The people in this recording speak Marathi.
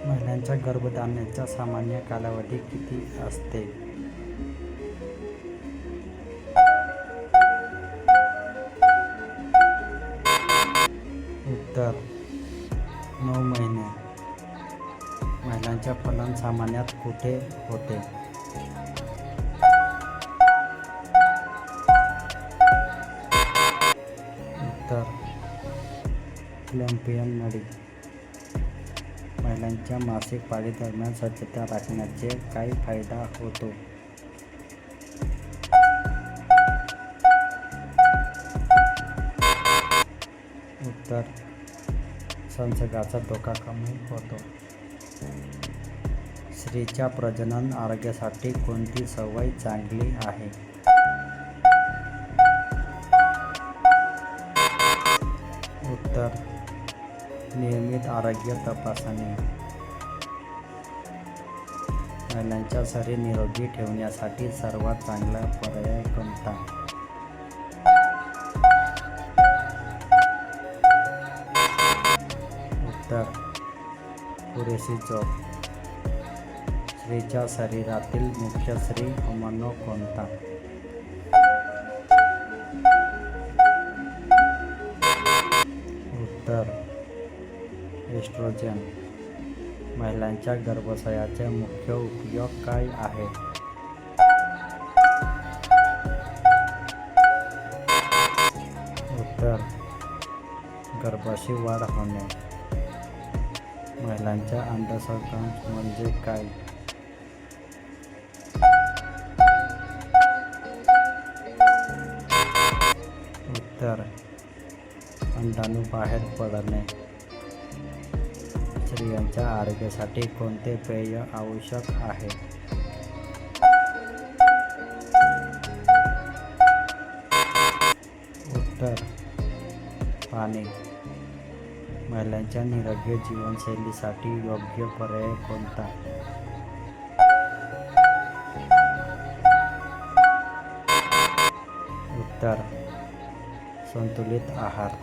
महिलांच्या गर्भधारणेचा सामान्य कालावधी किती असते? उत्तर 9 महिने. महिलांचे फलन सामान्यतः कुठे होते? उत्तर फॅलोपियन नळी. महिलांच्या मासिक पाळी दरम्यान स्वच्छता राखण्याचे काय फायदा होतो? उत्तर संसर्गाचा धोका कमी होतो. स्त्रीच्या प्रजनन आरोग्यासाठी कोणती सवय चांगली आहे? उत्तर नियमित आरोग्य तपासणी. महिलांचे शरीर निरोगी ठेवण्यासाठी सर्वात चांगला पर्याय कोणता? उत्तर पुरेशी झोप. स्त्रीच्या शरीरातील मुख्य स्त्री हार्मोन कोणता? उत्तर एस्ट्रोजन. महिलांच्या गर्भाशयाचे मुख्य उपयोग काय आहेत? उत्तर गर्भाशय वाढ होणे. महिलांच्या अंडसंस्कार म्हणजे काय? उत्तर अंडाणु बाहेर पडणे. स्त्रियांच्या आरोग्यासाठी कोणते पेय आवश्यक आहे? उत्तर पाणी. महिलांच्या निरोगी जीवनशैलीसाठी योग्य पर्याय कोणता? उत्तर संतुलित आहार.